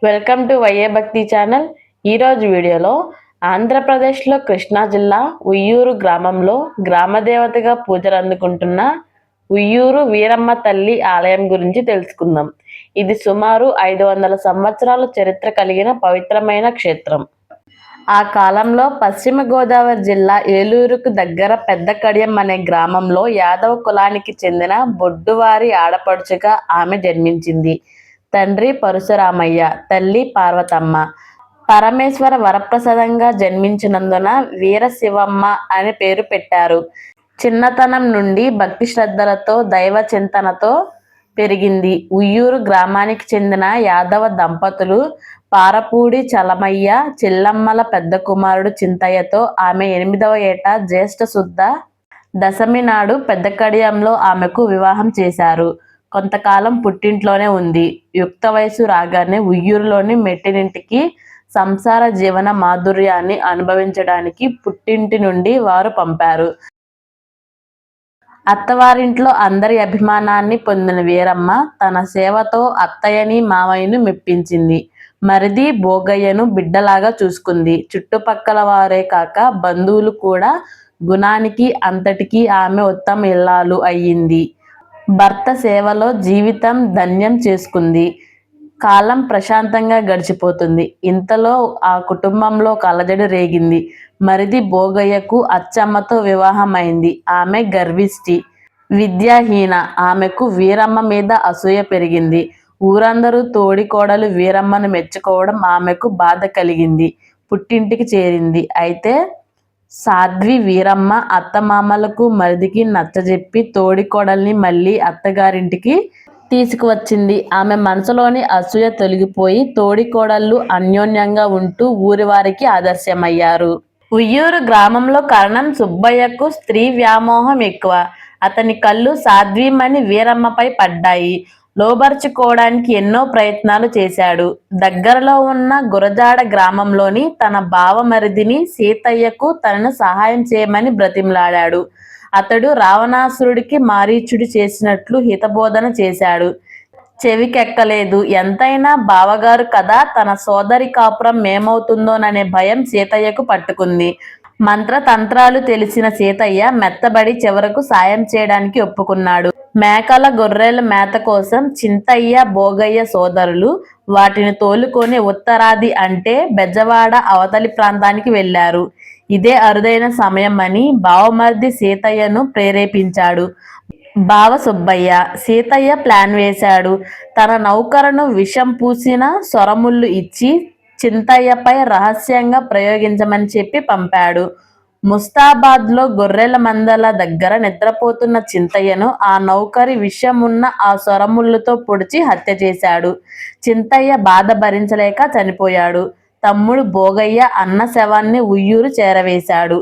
Welcome to వైఏ భక్తి channel. ఈరోజు వీడియోలో ఆంధ్రప్రదేశ్లో కృష్ణా జిల్లా ఉయ్యూరు గ్రామంలో గ్రామదేవతగా పూజలు అందుకుంటున్న ఉయ్యూరు వీరమ్మ తల్లి ఆలయం గురించి తెలుసుకుందాం. ఇది సుమారు 500 సంవత్సరాల చరిత్ర కలిగిన పవిత్రమైన క్షేత్రం. ఆ కాలంలో పశ్చిమ గోదావరి జిల్లా ఏలూరుకు దగ్గర పెద్ద కడియం అనే గ్రామంలో యాదవ కులానికి చెందిన బొడ్డువారి ఆడపడుచుగా ఆమె జన్మించింది. తండ్రి పరశురామయ్య, తల్లి పార్వతమ్మ. పరమేశ్వర వరప్రసాదంగా జన్మించినందున వీరశివమ్మ అని పేరు పెట్టారు. చిన్నతనం నుండి భక్తి శ్రద్ధలతో దైవ చింతనతో పెరిగింది. ఉయ్యూరు గ్రామానికి చెందిన యాదవ దంపతులు పారపూడి చలమయ్య, చెల్లమ్మల పెద్ద కుమారుడు చింతయ్యతో ఆమె 8వ ఏట జ్యేష్ఠ శుద్ధ దశమి నాడు పెద్ద కడియంలో ఆమెకు వివాహం చేశారు. కొంతకాలం పుట్టింట్లోనే ఉంది. యుక్త వయసు రాగానే ఉయ్యూరులోని మెట్టినింటికి సంసార జీవన మాధుర్యాన్ని అనుభవించడానికి పుట్టింటి నుండి వారు పంపారు. అత్తవారింట్లో అందరి అభిమానాన్ని పొందిన వీరమ్మ తన సేవతో అత్తయ్యని మావయ్యను మెప్పించింది. మరిది భోగయ్యను బిడ్డలాగా చూసుకుంది. చుట్టుపక్కల వారే కాక బంధువులు కూడా గుణానికి అంతటికీ ఆమె ఉత్తమ ఇల్లాలు అయ్యింది. భర్త సేవలో జీవితం ధన్యం చేసుకుంది. కాలం ప్రశాంతంగా గడిచిపోతుంది. ఇంతలో ఆ కుటుంబంలో కలజడి రేగింది. మరిది భోగయ్యకు అచ్చమ్మతో వివాహం అయింది. ఆమె గర్విష్టి, విద్యాహీన. ఆమెకు వీరమ్మ మీద అసూయ పెరిగింది. ఊరందరూ తోడికోడలు వీరమ్మను మెచ్చుకోవడం ఆమెకు బాధ కలిగింది. పుట్టింటికి చేరింది. అయితే సాధ్వి వీరమ్మ అత్తమామలకు మరిదికి నచ్చజెప్పి తోడికోడల్ని మళ్ళీ అత్తగారింటికి తీసుకువచ్చింది. ఆమె మనసులోని అసూయ తొలగిపోయి తోడికోడళ్ళు అన్యోన్యంగా ఉంటూ ఊరి వారికి ఆదర్శమయ్యారు. ఉయ్యూరు గ్రామంలో కరణం సుబ్బయ్యకు స్త్రీ వ్యామోహం ఎక్కువ. అతని కళ్ళు సాధ్వీమణి వీరమ్మపై పడ్డాయి. లోబర్చుకోవడానికి ఎన్నో ప్రయత్నాలు చేశాడు. దగ్గరలో ఉన్న గురజాడ గ్రామంలోని తన బావమరిదిని సీతయ్యకు తనను సహాయం చేయమని బ్రతిమలాడాడు. అతడు రావణాసురుడికి మారీచుడు చేసినట్లు హితబోధన చేశాడు. చెవికెక్కలేదు. ఎంతైనా బావగారు కదా, తన సోదరి కాపురం ఏమవుతుందోననే భయం సీతయ్యకు పట్టుకుంది. మంత్రతంత్రాలు తెలిసిన సీతయ్య మెత్తబడి చివరకు సాయం చేయడానికి ఒప్పుకున్నాడు. మేకల గొర్రెల మేత కోసం చింతయ్య, భోగయ్య సోదరులు వాటిని తోలుకొని ఉత్తరాది అంటే బెజవాడ అవతలి ప్రాంతానికి వెళ్లారు. ఇదే అరుదైన సమయం అని బావమర్ది సీతయ్యను ప్రేరేపించాడు. బావ సుబ్బయ్య. సీతయ్య ప్లాన్ వేశాడు. తన నౌకరును విషం పూసిన సొరముళ్ళు ఇచ్చి చింతయ్యపై రహస్యంగా ప్రయోగించమని చెప్పి పంపాడు. ముస్తాబాద్లో గొర్రెల మందల దగ్గర నిద్రపోతున్న చింతయ్యను ఆ నౌకరి విషమున్న ఆ సొరముళ్ళతో పొడిచి హత్య చేశాడు. చింతయ్య బాధ భరించలేక చనిపోయాడు. తమ్ముడు భోగయ్య అన్న శవాన్ని ఉయ్యూరు చేరవేశాడు.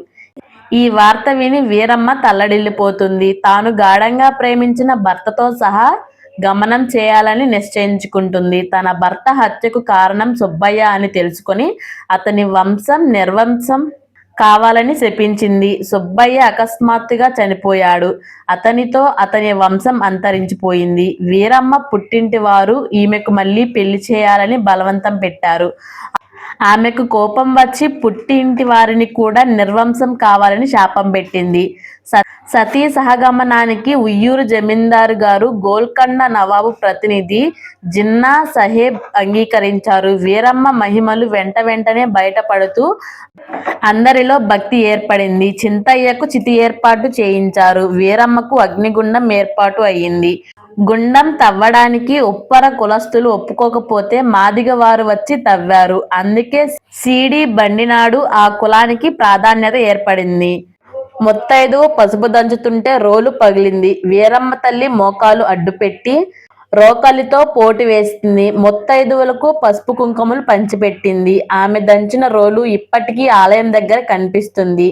ఈ వార్త విని వీరమ్మ తల్లడిల్లిపోతుంది. తాను గాఢంగా ప్రేమించిన భర్తతో సహా గమనం చేయాలని నిశ్చయించుకుంటుంది. తన భర్త హత్యకు కారణం సుబ్బయ్య అని తెలుసుకొని అతని వంశం నిర్వంశం కావాలని శపించింది. సుబ్బయ్య అకస్మాత్తుగా చనిపోయాడు. అతనితో అతని వంశం అంతరించిపోయింది. వీరమ్మ పుట్టింటి వారు ఈమెకు మళ్ళీ పెళ్లి చేయాలని బలవంతం పెట్టారు. ఆమెకు కోపం వచ్చి పుట్టి ఇంటి వారిని కూడా నిర్వంశం కావాలని శాపం పెట్టింది. సతీ సహగమనానికి ఉయ్యూరు జమీందారు గారు గోల్కొండ నవాబు ప్రతినిధి జిన్నా సాహెబ్ అంగీకరించారు. వీరమ్మ మహిమలు వెంటనే బయటపడుతూ అందరిలో భక్తి ఏర్పడింది. చింతయ్యకు చితి ఏర్పాటు చేయించారు. వీరమ్మకు అగ్నిగుండం ఏర్పాటు అయ్యింది. గుండం తవ్వడానికి ఉప్పర కులస్తులు ఒప్పుకోకపోతే మాదిగ వారు వచ్చి తవ్వారు. అందుకే సీడి బండినాడు ఆ కులానికి ప్రాధాన్యత ఏర్పడింది. ముత్తైదువు పసుపు దంచుతుంటే రోలు పగిలింది. వీరమ్మ తల్లి మోకాలు అడ్డుపెట్టి రోకలితో పోటు వేసింది. ముత్తైదువులకు పసుపు కుంకుమలు పంచిపెట్టింది. ఆమె దంచిన రోలు ఇప్పటికీ ఆలయం దగ్గర కనిపిస్తుంది.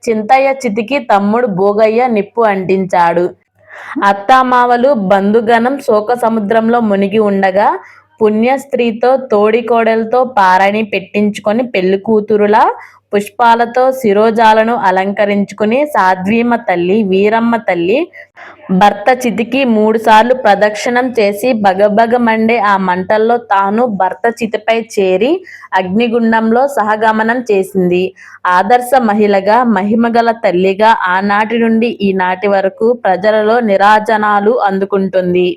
చింతయ్య చితికి తమ్ముడు భోగయ్య నిప్పు అంటించాడు. అత్తామావలు బంధుగణం శోక సముద్రంలో మునిగి ఉండగా పుణ్య స్త్రీతో తోడికోడలతో పారాణి పెట్టించుకొని పెళ్లి కూతురులా పుష్పాలతో శిరోజాలను అలంకరించుకుని సాధ్వీమ తల్లి, వీరమ్మ తల్లి భర్త చితికి 3 సార్లు ప్రదక్షిణం చేసి బగబగమండే ఆ మంటల్లో తాను భర్త చితిపై చేరి అగ్నిగుండంలో సహగమనం చేసింది. ఆదర్శ మహిళగా, మహిమగల తల్లిగా ఆనాటి నుండి ఈనాటి వరకు ప్రజలలో నీరాజనాలు అందుకుంటుంది.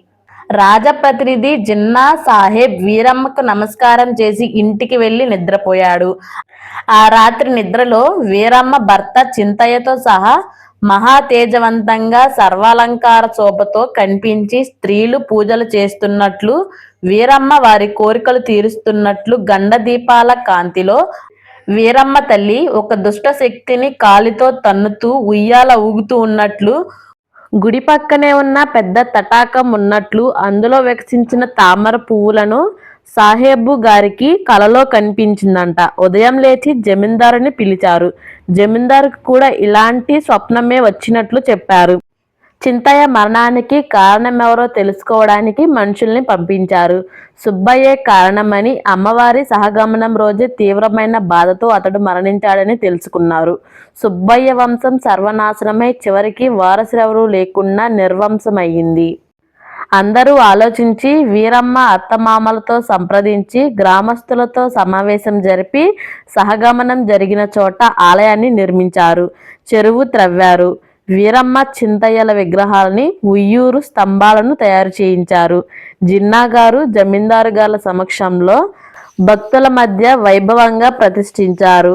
రాజప్రతినిధి జిన్నా సాహెబ్ వీరమ్మకు నమస్కారం చేసి ఇంటికి వెళ్లి నిద్రపోయాడు. ఆ రాత్రి నిద్రలో వీరమ్మ భర్త చింతయ్యతో సహా మహా తేజవంతంగా సర్వాలంకార శోభతో కనిపించి స్త్రీలు పూజలు చేస్తున్నట్లు, వీరమ్మ వారి కోరికలు తీరుస్తున్నట్లు గండ దీపాల కాంతిలో వీరమ్మ తల్లి ఒక దుష్ట శక్తిని కాలితో తన్నుతూ ఉయ్యాల ఊగుతూ ఉన్నట్లు, గుడి పక్కనే ఉన్న పెద్ద తటాకం ఉన్నట్లు, అందులో వికసించిన తామర పువ్వులను సాహెబు గారికి కలలో కనిపించిందంట. ఉదయం లేచి జమీందారుని పిలిచారు. జమీందారుకు కూడా ఇలాంటి స్వప్నమే వచ్చినట్లు చెప్పారు. చింతయ్య మరణానికి కారణమెవరో తెలుసుకోవడానికి మనుషుల్ని పంపించారు. సుబ్బయ్యే కారణమని, అమ్మవారి సహగమనం రోజే తీవ్రమైన బాధతో అతడు మరణించాడని తెలుసుకున్నారు. సుబ్బయ్య వంశం సర్వనాశనమై చివరికి వారసులెవరూ లేకుండా నిర్వంశమయ్యింది. అందరూ ఆలోచించి వీరమ్మ అత్తమామలతో సంప్రదించి గ్రామస్తులతో సమావేశం జరిపి సహగమనం జరిగిన చోట ఆలయాన్ని నిర్మించారు. చెరువు త్రవ్వారు. వీరమ్మ చింతయ్యల విగ్రహాలని, ఉయ్యూరు స్తంభాలను తయారు చేయించారు. జిన్నాగారు జమీందారు గారి సమక్షంలో భక్తుల మధ్య వైభవంగా ప్రతిష్ఠించారు.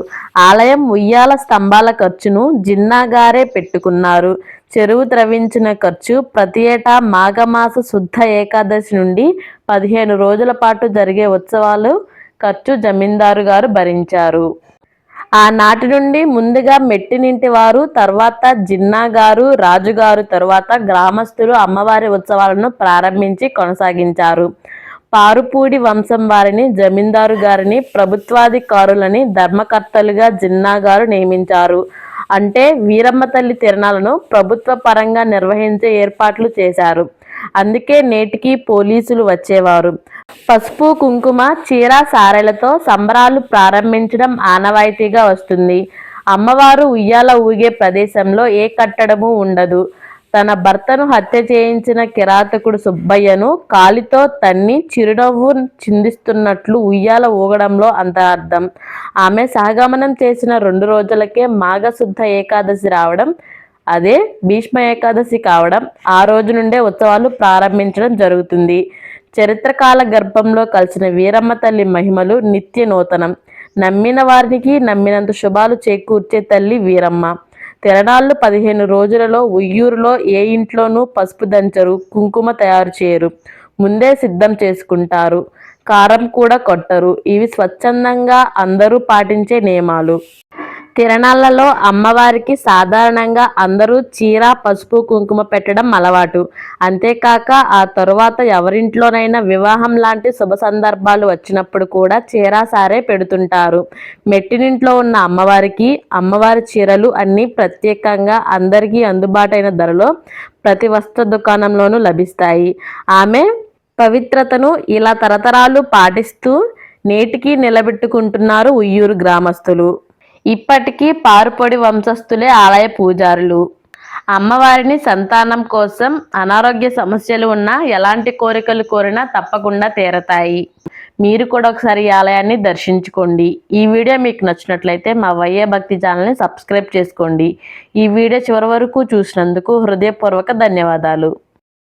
ఆలయం ఉయ్యాల స్తంభాల ఖర్చును జిన్నాగారే పెట్టుకున్నారు. చెరువు త్రవ్వించిన ఖర్చు ప్రతి ఏటా మాఘమాస శుద్ధ ఏకాదశి నుండి 15 రోజుల పాటు జరిగే ఉత్సవాలు ఖర్చు జమీందారు గారు భరించారు. ఆనాటి నుండి ముందుగా మెట్టినింటి వారు, తర్వాత జిన్నాగారు, రాజుగారు, తరువాత గ్రామస్తులు అమ్మవారి ఉత్సవాలను ప్రారంభించి కొనసాగించారు. పారుపూడి వంశం వారిని జమీందారు గారిని, ప్రభుత్వాధికారులని ధర్మకర్తలుగా జిన్నాగారు నియమించారు. అంటే వీరమ్మ తల్లి తిరణాలను ప్రభుత్వ పరంగా నిర్వహించే ఏర్పాట్లు చేశారు. అందుకే నేటికి పోలీసులు వచ్చేవారు. పసుపు, కుంకుమ, చీర, సారెలతో సంబరాలు ప్రారంభించడం ఆనవాయితీగా వస్తుంది. అమ్మవారు ఉయ్యాల ఊగే ప్రదేశంలో ఏ కట్టడము ఉండదు. తన భర్తను హత్య చేయించిన కిరాతకుడు సుబ్బయ్యను కాలితో తన్ని చిరునవ్వు చిందిస్తున్నట్లు ఉయ్యాల ఊగడంలో అంత అర్థం. ఆమె సహగమనం చేసిన 2 రోజులకే మాఘశుద్ధ ఏకాదశి రావడం, అదే భీష్మ ఏకాదశి కావడం, ఆ రోజు నుండే ఉత్సవాలు ప్రారంభించడం జరుగుతుంది. చరిత్రకాల గర్భంలో కలిసిన వీరమ్మ తల్లి మహిమలు నిత్య నూతనం. నమ్మిన వారికి నమ్మినంత శుభాలు చేకూర్చే తల్లి వీరమ్మ. తిరణాళ్ళు 15 రోజులలో ఉయ్యూరులో ఏ ఇంట్లోనూ పసుపు దంచరు, కుంకుమ తయారు చేయరు. ముందే సిద్ధం చేసుకుంటారు. కారం కూడా కొట్టరు. ఇవి స్వచ్ఛందంగా అందరూ పాటించే నియమాలు. తిరణాళ్లలో అమ్మవారికి సాధారణంగా అందరూ చీర, పసుపు, కుంకుమ పెట్టడం అలవాటు. అంతేకాక ఆ తరువాత ఎవరింట్లోనైనా వివాహం లాంటి శుభ సందర్భాలు వచ్చినప్పుడు కూడా చీర, సారే పెడుతుంటారు. మెట్టినింట్లో ఉన్న అమ్మవారికి అమ్మవారి చీరలు అన్నీ ప్రత్యేకంగా అందరికీ అందుబాటైన ధరలో ప్రతి వస్త్ర దుకాణంలోనూ లభిస్తాయి. ఆమె పవిత్రతను ఇలా తరతరాలు పాటిస్తూ నేటికి నిలబెట్టుకుంటున్నారు ఉయ్యూరు గ్రామస్తులు. ఇప్పటికీ పారుపొడి వంశస్థులే ఆలయ పూజారులు. అమ్మవారిని సంతానం కోసం, అనారోగ్య సమస్యలు ఉన్నా, ఎలాంటి కోరికలు కోరినా తప్పకుండా తీరతాయి. మీరు కూడా ఒకసారి ఈ ఆలయాన్ని దర్శించుకోండి. ఈ వీడియో మీకు నచ్చినట్లయితే మా వైఏ భక్తి ఛానల్ని సబ్స్క్రైబ్ చేసుకోండి. ఈ వీడియో చివరి వరకు చూసినందుకు హృదయపూర్వక ధన్యవాదాలు.